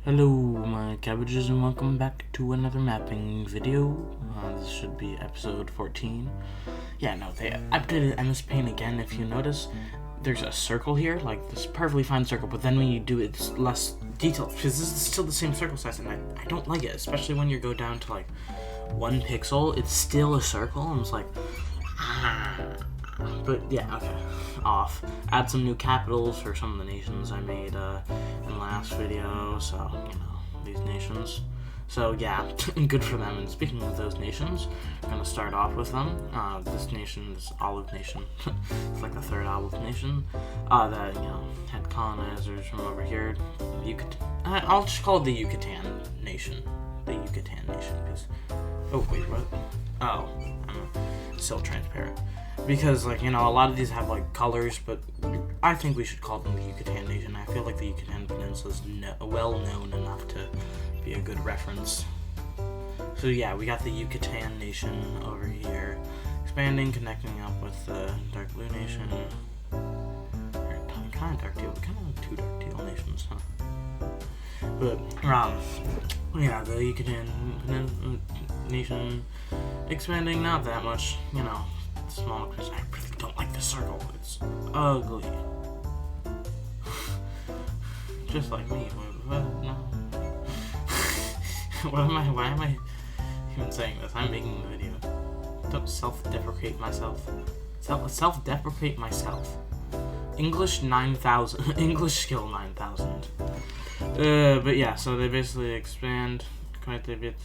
Hello my cabbages, and welcome back to another mapping video. This should be episode 14. Yeah, no, they updated MS Paint again. If you notice, there's a circle here, like this perfectly fine circle, but then when you do it, it's less detailed, because this is still the same circle size, and I don't like it, especially when you go down to like 1 pixel, it's still a circle, and it's like, but yeah, okay, off. Add some new capitals for some of the nations I made in the last video, so, you know, these nations. So yeah, good for them. And speaking of those nations, I'm going to start off with them. This nation is Olive Nation. It's like the third Olive Nation that, you know, had colonizers from over here. I'll just call it the Yucatan Nation. The Yucatan Nation, because... Oh, wait, what? Oh, I'm still transparent. Because, like, you know, a lot of these have, like, colors, but I think we should call them the Yucatan Nation. I feel like the Yucatan Peninsula is well known enough to be a good reference. So, yeah, we got the Yucatan Nation over here. Expanding, connecting up with the Dark Blue Nation. Or kind of Dark Teal, but kind of 2 Dark Teal nations, huh? But, yeah, the Yucatan Nation expanding, not that much, you know. Small, because I really don't like this circle. It's ugly. Just like me. No. Why am I even saying this? I'm making the video. Don't self-deprecate myself. Self-deprecate myself. English 9,000. English skill 9,000. But yeah, so they basically expand quite a bit.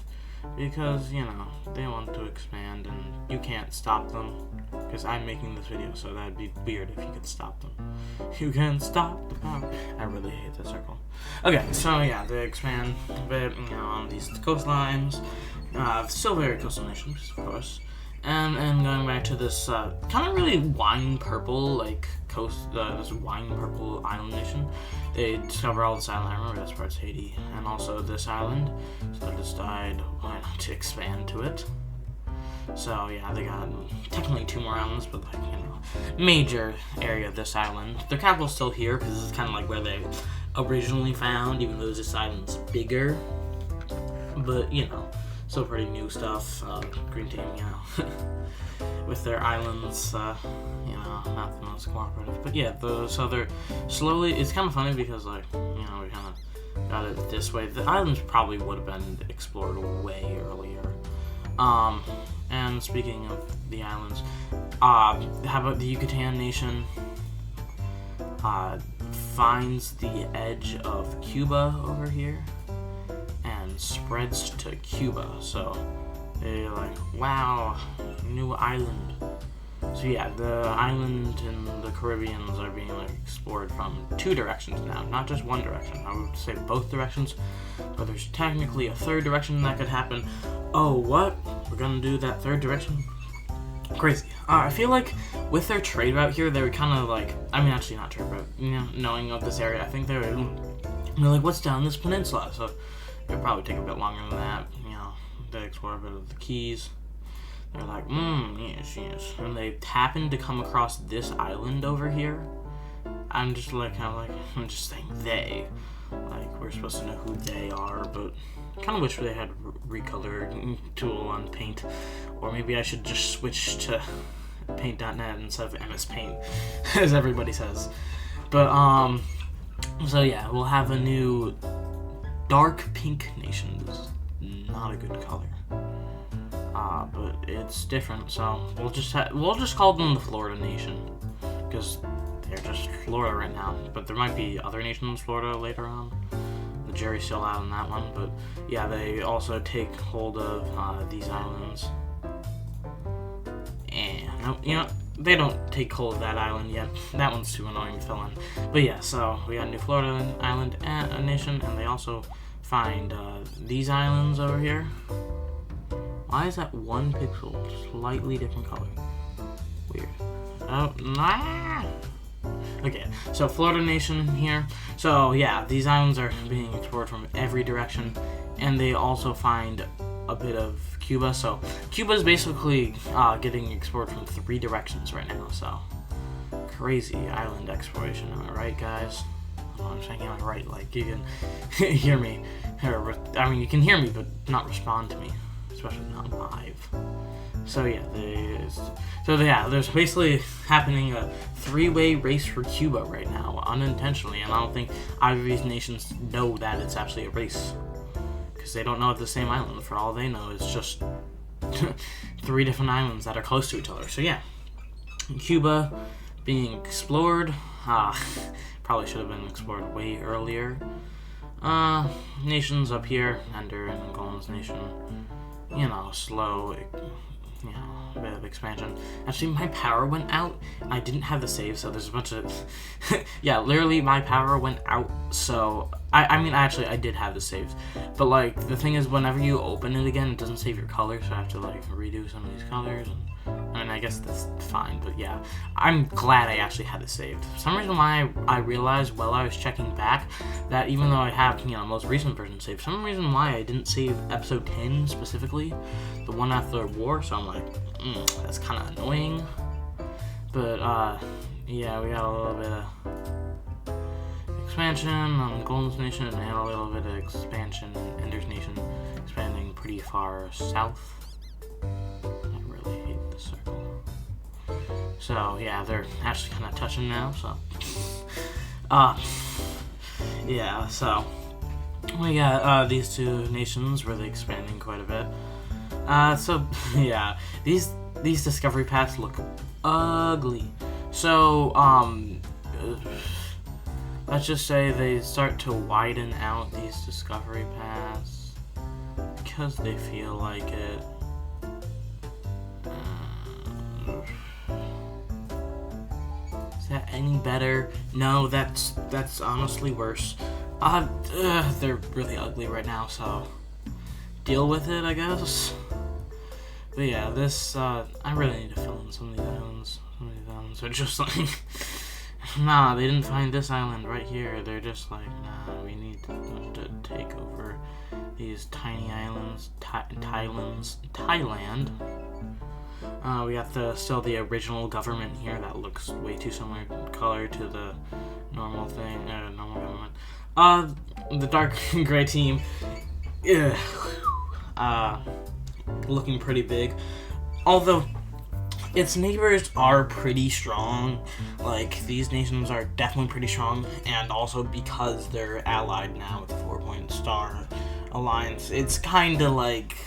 Because, you know, they want to expand and you can't stop them. Because I'm making this video, so that'd be weird if you could stop them. You can stop the power. I really hate this circle. Okay, so yeah, they expand a bit, you know, on these coastlines. Still very coastal nations, of course. And going back to this kind of really wine purple, like, this wine purple island nation. They discover all this island. I remember this part's Haiti, and also this island. So they decide why not to expand to it. So yeah, they got technically 2 more islands, but like, you know, major area of this island. Their capital's still here because this is kind of like where they originally found, even though this island's bigger. But you know, still pretty new stuff. Green team, you know, with their islands, you know, not the most cooperative. But yeah, so they're slowly. It's kind of funny because, like, you know, we kind of got it this way. The islands probably would have been explored way earlier. And speaking of the islands, how about the Yucatan Nation finds the edge of Cuba over here and spreads to Cuba. So they're like, wow, new island. So yeah, the island and the Caribbeans are being like explored from 2 directions now, not just 1 direction. I would say both directions, but there's technically a 3rd direction that could happen. Oh, what? We're gonna do that 3rd direction? Crazy. I feel like with their trade route here, they were kind of like, I mean, actually not trade route, you know, knowing of this area, I think they're like, what's down this peninsula? So it'll probably take a bit longer than that, you know. They explore a bit of the Keys. They're like, yes. And they happen to come across this island over here. I'm just saying they. Like, we're supposed to know who they are, but kind of wish they had recolor tool on Paint. Or maybe I should just switch to Paint.net instead of MS Paint, as everybody says. But, so yeah, we'll have a new dark pink nation. This is not a good color. But it's different, so we'll just call them the Florida Nation, because they're just Florida right now. But there might be other nations in Florida later on. The jury's still out on that one, but yeah, they also take hold of these islands. And no, you know, they don't take hold of that island yet. That one's too annoying to fill in. But yeah, so we got New Florida Island and a nation, and they also find these islands over here. Why is that 1 pixel slightly different color? Weird. Oh, nah. Okay, so Florida Nation here. So yeah, these islands are being explored from every direction, and they also find a bit of Cuba. So Cuba's basically getting explored from 3 directions right now. So crazy island exploration, am I right, guys? I'm saying it right, like, you can hear me. I mean, you can hear me, but not respond to me, especially not live. So yeah, there's basically happening a three-way race for Cuba right now, unintentionally, and I don't think either of these nations know that it's actually a race, because they don't know it's the same island. For all they know, it's just 3 different islands that are close to each other. So yeah, Cuba being explored. Probably should have been explored way earlier. Nations up here, Ender and Angolan's nation, slow, a bit of expansion. Actually, my power went out. I didn't have the save, so there's a bunch of... yeah, literally, my power went out, so... I did have the saves. But, like, the thing is, whenever you open it again, it doesn't save your colors, so I have to, like, redo some of these colors, and... I guess that's fine, but yeah. I'm glad I actually had it saved. For some reason why I realized while I was checking back that even though I have, most recent version saved, for some reason why I didn't save episode 10 specifically, the one after war, so I'm like, that's kind of annoying. But, yeah, we got a little bit of expansion on Golden's Nation, and a little bit of expansion in Ender's Nation, expanding pretty far south. Circle. So yeah, they're actually kind of touching now. So, yeah. So we got these 2 nations really expanding quite a bit. So yeah, these discovery paths look ugly. So let's just say they start to widen out these discovery paths because they feel like it. Is that any better? No, that's honestly worse. They're really ugly right now, so deal with it, I guess. But yeah, this I really need to fill in some of these islands. Some of these islands are just like, nah, they didn't find this island right here. They're just like, nah, we need to take over these tiny islands. Thailand. We got still the original government here that looks way too similar in color to the normal thing, normal government. The dark gray team, looking pretty big. Although its neighbors are pretty strong. Like, these nations are definitely pretty strong, and also because they're allied now with the 4-point star alliance, it's kind of like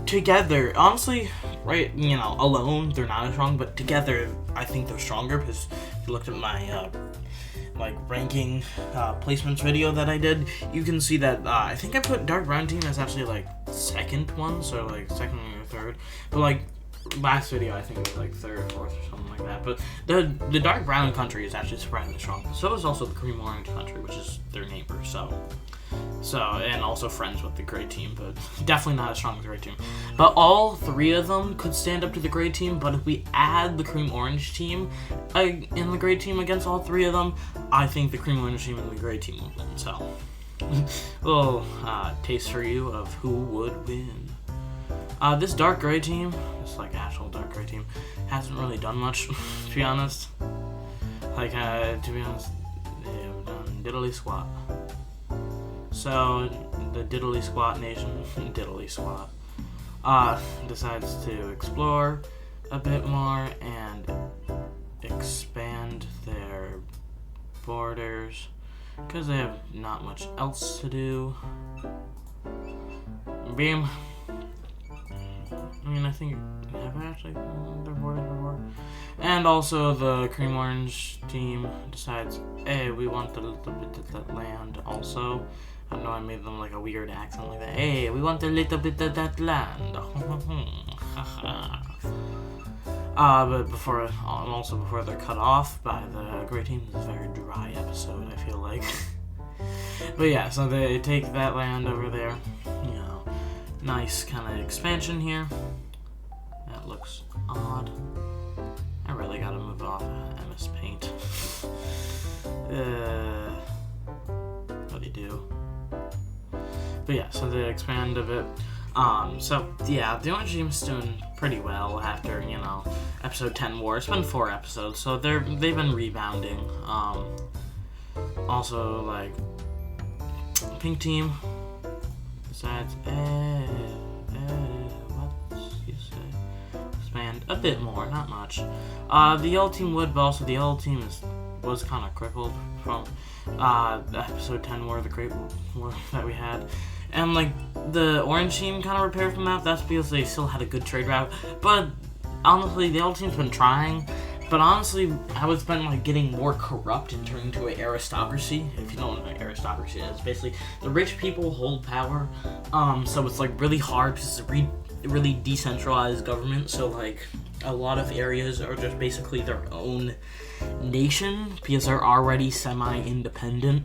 together, honestly, right, alone they're not as strong, but together I think they're stronger, because if you looked at my ranking placements video that I did, you can see that I think I put dark brown team as actually like second one, so like second or third, but like last video I think it was like third or fourth or something like that. But the dark brown country is actually surprisingly strong. So is also the cream orange country, which is their neighbor, so and also friends with the gray team, but definitely not as strong as the gray team. But all 3 of them could stand up to the gray team, but if we add the cream orange team and the gray team against all 3 of them, I think the cream orange team and the gray team will win. So a little taste for you of who would win. This dark gray team, this like actual dark gray team, hasn't really done much, to be honest. Like, to be honest, they've done diddly squat. So the diddly squat nation, diddly squat, decides to explore a bit more and expand their borders because they have not much else to do. Beam. I think have actually their borders before. And also the cream orange team decides, hey, we want a little bit of that land also. I know I made them like a weird accent like that. Hey, we want a little bit of that land. But before they're cut off by the Great Team, this is a very dry episode, I feel like. But yeah, so they take that land over there. Nice kind of expansion here. That looks odd. I really gotta move off MS Paint. What do you do? But yeah, so they expand a bit. So yeah, the Orange Team's doing pretty well after, episode 10 war. It's been 4 episodes, so they've been rebounding. Also, like, Pink team decides, what you say? Expand a bit more, not much. The yellow team would, but also the yellow team was kind of crippled from episode 10 War, the Great War that we had. And like the orange team kind of repaired from that. That's because they still had a good trade route. But honestly, the yellow team's been trying. But honestly, how it's been like getting more corrupt and turning to an aristocracy. If you don't know what an aristocracy is, basically the rich people hold power. So it's like really hard because it's a really decentralized government. So like a lot of areas are just basically their own nation because they're already semi-independent.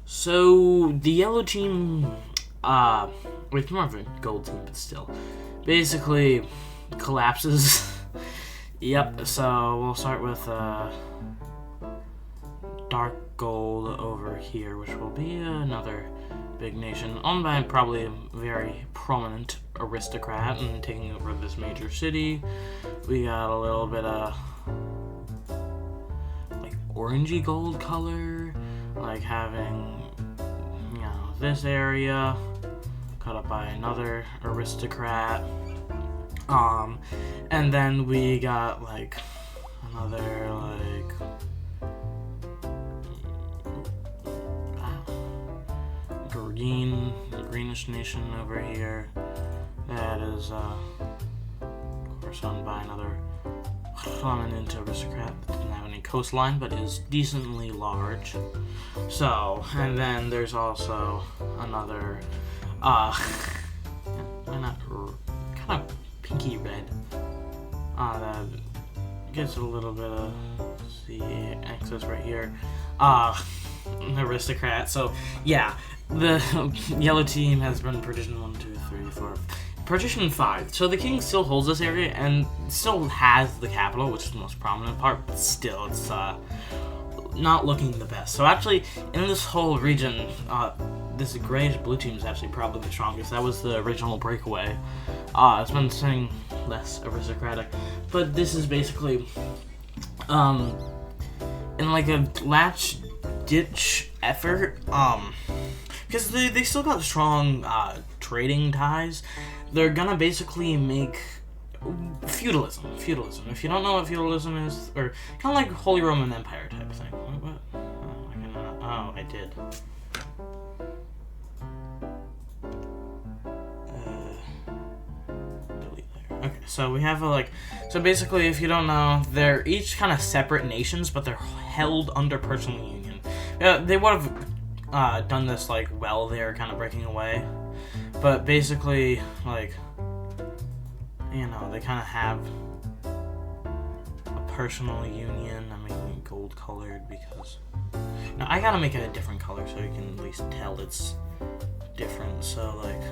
So the yellow team, it's more of a gold team, but still, basically collapses. Yep. So we'll start with dark gold over here, which will be another big nation owned by probably a very prominent aristocrat and taking over this major city. We got a little bit of like orangey gold color, like having, you know, this area cut up by another aristocrat. And then we got like another like greenish nation over here that is of course owned by another prominent aristocrat that didn't have any coastline but is decently large. So, and then there's also another why not kind of pinky red that gets a little bit of the access right here, aristocrat. So yeah, the yellow team has been partitioned 1, 2, 3, 4, partition 5. So the king still holds this area and still has the capital, which is the most prominent part, but still it's not looking the best. So actually in this whole region, this grayish blue team is actually probably the strongest. That was the original breakaway. It's been staying less aristocratic, but this is basically in like a latch ditch effort, because they still got strong trading ties. They're gonna basically make feudalism. If you don't know what feudalism is, or kind of like Holy Roman Empire type thing. What? Oh, I did. Okay, so we have so basically, if you don't know, they're each kind of separate nations, but they're held under personal union. They would have done this like while they're kind of breaking away, but basically, like, you know, they kind of have a personal union. I mean, gold colored because now I gotta make it a different color so you can at least tell it's different. So like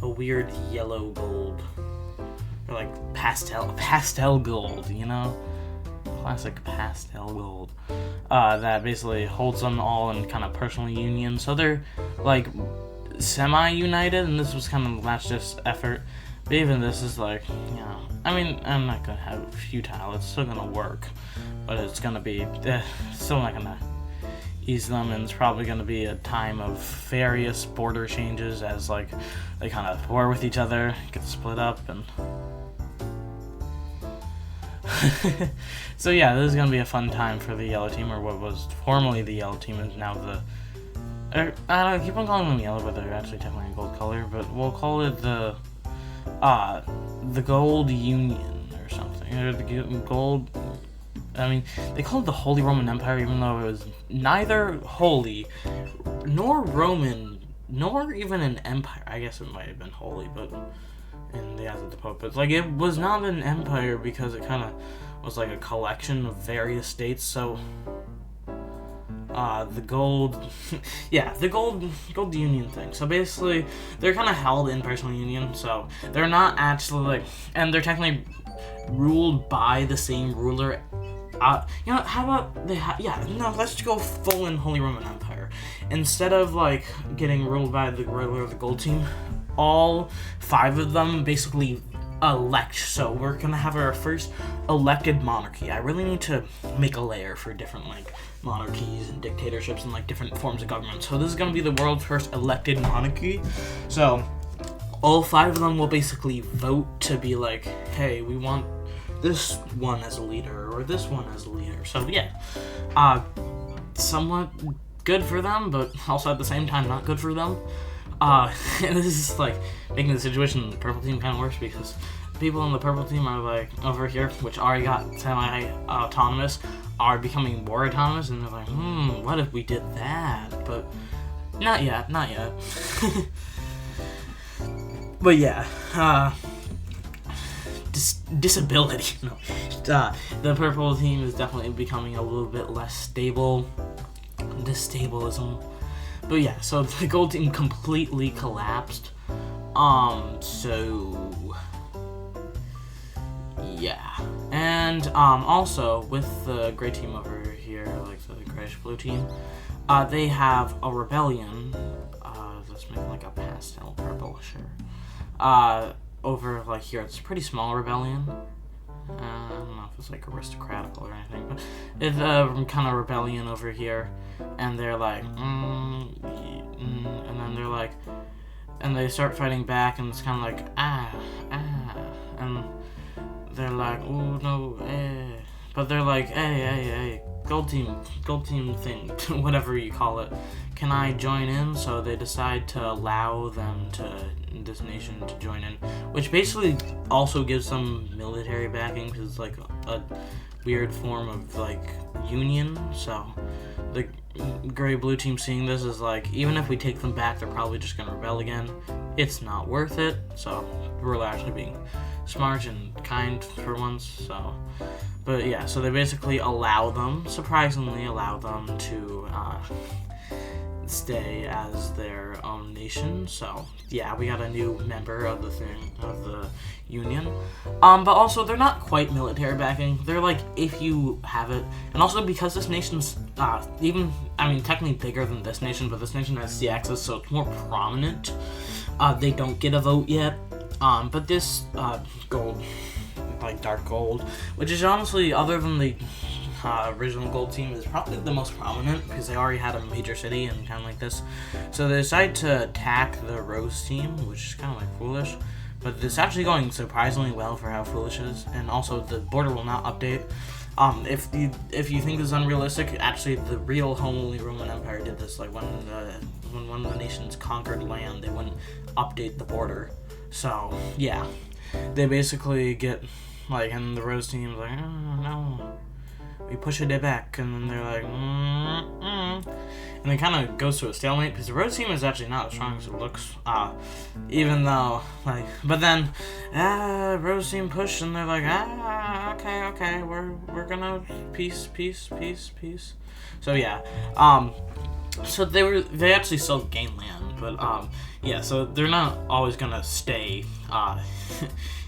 a weird yellow gold, or like pastel gold, you know, classic pastel gold, that basically holds them all in kind of personal union. So they're like semi-united, and this was kind of the last just effort. But even this is like, you know, I mean, I'm not gonna have it futile. It's still gonna work, but it's gonna be still not gonna ease them, and it's probably going to be a time of various border changes as like they kind of war with each other, get split up, and so yeah, this is going to be a fun time for the yellow team, or what was formerly the yellow team is now the I don't keep on calling them yellow, but they're actually technically a gold color, but we'll call it the Gold Union or something, or the gold. I mean, they called it the Holy Roman Empire, even though it was neither holy, nor Roman, nor even an empire. I guess it might have been holy, but in the eyes of the Pope, but like it was not an empire because it kind of was like a collection of various states. So, the gold, yeah, the gold union thing. So basically, they're kind of held in personal union. So they're not actually like, and they're technically ruled by the same ruler. You know, how about let's just go full in Holy Roman Empire. Instead of like getting ruled by the ruler of the gold team, all 5 of them basically elect. So we're gonna have our first elected monarchy. I really need to make a layer for different like monarchies and dictatorships and like different forms of government. So this is gonna be the world's first elected monarchy. So all 5 of them will basically vote to be like, hey, we want this one as a leader or this one as a leader. So yeah, somewhat good for them, but also at the same time not good for them. And this is like making the situation in the purple team kind of worse because people in the purple team are like over here, which already got semi-autonomous, are becoming more autonomous, and they're like, what if we did that? But not yet. But yeah, disability. No, the purple team is definitely becoming a little bit less stable. Destabilism. But yeah, so the gold team completely collapsed. So yeah, and also with the gray team over here, like the grayish blue team, they have a rebellion. Let's make like a pastel purple, sure. Over like here, it's a pretty small rebellion. I don't know if it's like aristocratical or anything, but it's kind of rebellion over here, and they're like, and then they're like, and they start fighting back, and it's kind of like, and they're like, oh no, but they're like, hey, gold team thing, whatever you call it, can I join in? So they decide to allow this nation to join in, which basically also gives them military backing because it's like a weird form of like union. So the gray blue team seeing this is like, even if we take them back, they're probably just gonna rebel again. It's not worth it. So we're actually being smart and kind for once. So, but yeah, so they basically surprisingly allow them to stay as their own nation. So yeah, we got a new member of the union. But also they're not quite military backing. They're like, if you have it, and also because this nation's technically bigger than this nation, but this nation has sea access, so it's more prominent. They don't get a vote yet. But this gold, like dark gold, which is honestly, other than the original gold team, is probably the most prominent because they already had a major city and kind of like this. So they decide to attack the rose team, which is kind of like foolish, but it's actually going surprisingly well for how foolish it is. And also the border will not update. If you think this is unrealistic, actually the real Holy Roman Empire did this. Like when one of the nations conquered land, they wouldn't update the border. So yeah, they basically get like, and the rose team's like, oh, no, we push it back, and then they're like, and it kind of goes to a stalemate because the rose team is actually not as strong as it looks. Even though like, but then rose team push, and they're like, okay, we're gonna peace. So yeah, so they actually still gain land, but yeah, so they're not always gonna stay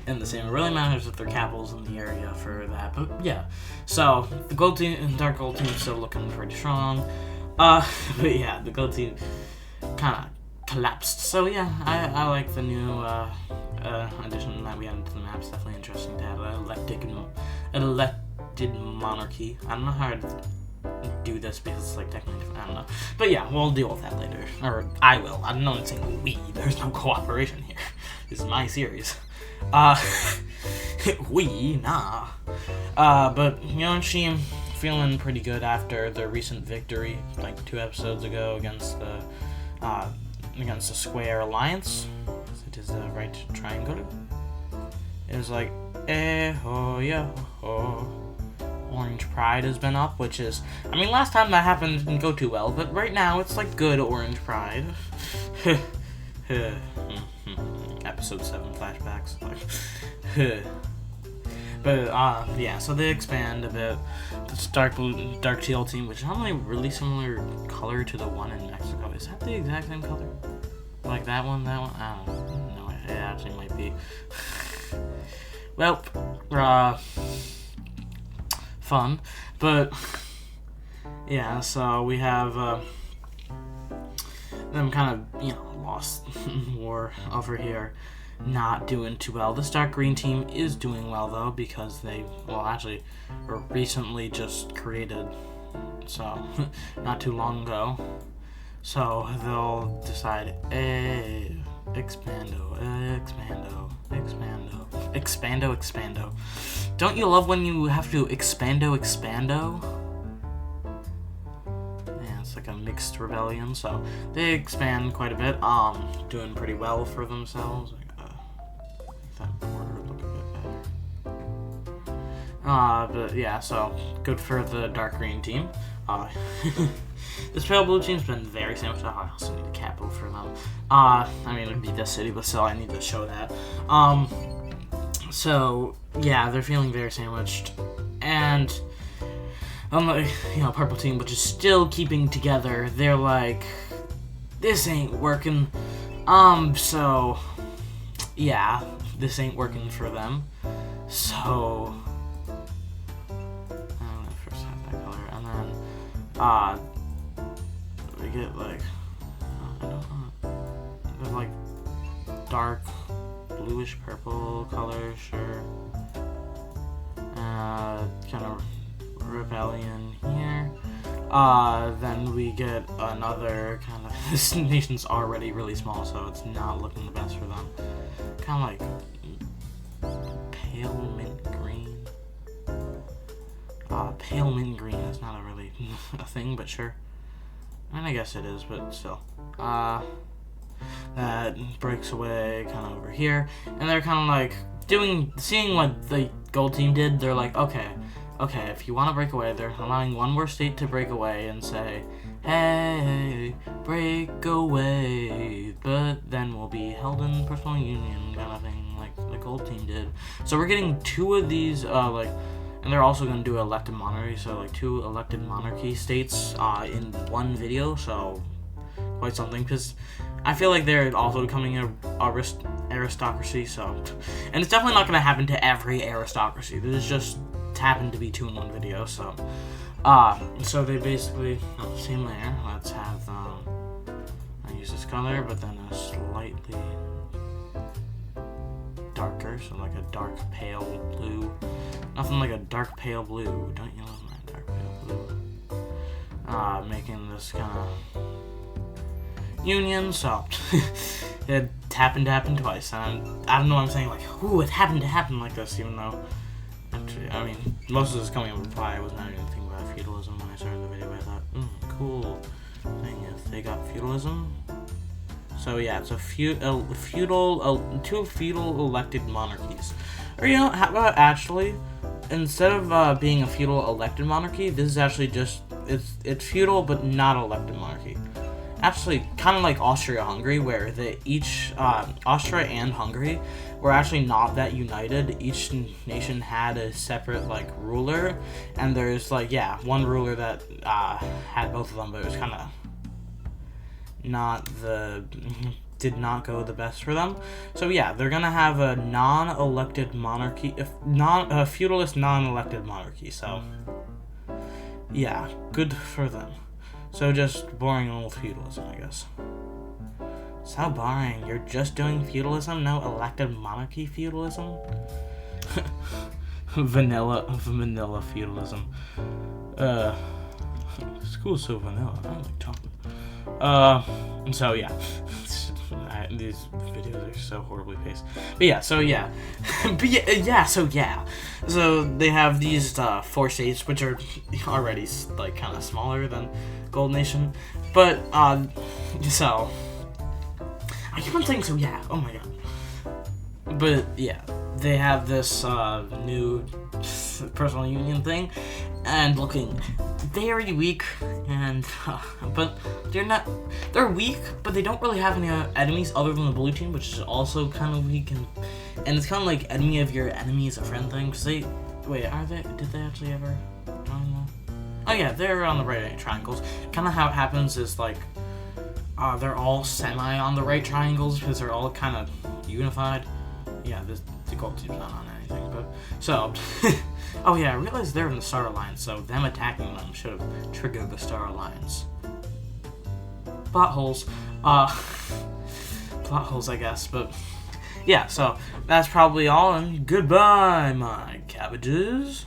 in the same. It really matters if their capital's in the area for that. But yeah, so the gold team and dark gold team is still looking pretty strong. But yeah, the gold team kind of collapsed. So yeah, I like the new addition that we added to the map. It's definitely interesting to have an elected monarchy. I don't know how to do this because it's like technically different. I don't know, but yeah, we'll deal with that later, or I will. I don't know. I'm saying we. There's no cooperation here. This is my series. But she feeling pretty good after the recent victory, like 2 episodes ago against the Square Alliance. It is the right triangle. It was like, Orange Pride has been up, which is, last time that happened didn't go too well, but right now it's like good Orange Pride. Episode 7 flashbacks. But yeah, so they expand a bit. This dark teal team, which is only really similar color to the one in Mexico. Is that the exact same color? Like that one? I don't know. It actually might be. Well, fun, but yeah. So we have them kind of lost war over here, not doing too well. This dark green team is doing well though, because they, well, actually were recently just created, so not too long ago. So they'll decide, expando. Don't you love when you have to expando? Yeah, it's like a mixed rebellion, so they expand quite a bit, doing pretty well for themselves. Make that border look a bit better. But yeah, so good for the dark green team. This pale blue team's been very sandwiched. I also need a capital for them. I mean, it'd be this city, but still, I need to show that. So yeah, they're feeling very sandwiched, and unlike, purple team, which is still keeping together, they're like, this ain't working. So yeah, this ain't working for them. So I'm gonna first have that color, and then we get like, I don't know, they're like dark bluish purple color, sure. Kind of rebellion here. Then we get another kind of, this nation's already really small, so it's not looking the best for them. Kind of like pale mint green. Pale mint green is not a really a thing, but sure. I mean, I guess it is, but still. That breaks away kind of over here, and they're kind of like seeing what the gold team did. They're like, okay, if you want to break away, they're allowing one more state to break away and say, hey, break away, but then we'll be held in personal union kind of thing, like the gold team did. So we're getting two of these, and they're also going to do elected monarchy, so like 2 elected monarchy states in one video, so quite something, because I feel like they're also becoming an aristocracy, so, and it's definitely not going to happen to every aristocracy. This just happened to be 2 in one video, so, so they basically, same layer, let's have, I use this color, but then a slightly darker, so like a dark pale blue, nothing like a dark pale blue, don't you love my dark pale blue, making this kind of union, so it happened to happen twice, and I don't know what I'm saying, like, ooh, it happened to happen like this, even though, actually, I mean, most of this coming in reply, I was not even thinking about feudalism when I started the video, but I thought, cool thing if they got feudalism. So yeah, it's a feudal, 2 feudal elected monarchies. Or how about actually, instead of being a feudal elected monarchy, this is actually just, it's feudal but not elected monarchy. Actually, kind of like Austria-Hungary, where Austria and Hungary were actually not that united. Each nation had a separate, ruler, and there's, one ruler that had both of them, but it was kind of did not go the best for them. So yeah, they're gonna have a non-elected monarchy, a feudalist non-elected monarchy, so yeah, good for them. So just boring old feudalism, I guess. So boring. You're just doing feudalism? No elected monarchy feudalism? Vanilla feudalism. School's so vanilla. I don't like talking. So yeah. These videos are so horribly paced. But yeah, so yeah. So they have these 4 states, which are already kind of smaller than Gold Nation. But so I keep on saying so yeah. Oh my god. But yeah, they have this new personal union thing, and looking very weak, and but they're weak, but they don't really have any enemies other than the blue team, which is also kind of weak, and it's kind of like enemy of your enemy is a friend thing, because did they actually ever join them? Oh yeah, they're on the right triangles. Kind of how it happens is they're all semi on the right triangles because they're all kind of unified. Yeah, the gold team's not on anything, but so oh yeah, I realized they're in the Star Alliance, so them attacking them should have triggered the Star Alliance. Plot holes, I guess, but yeah, so that's probably all, and goodbye, my cabbages.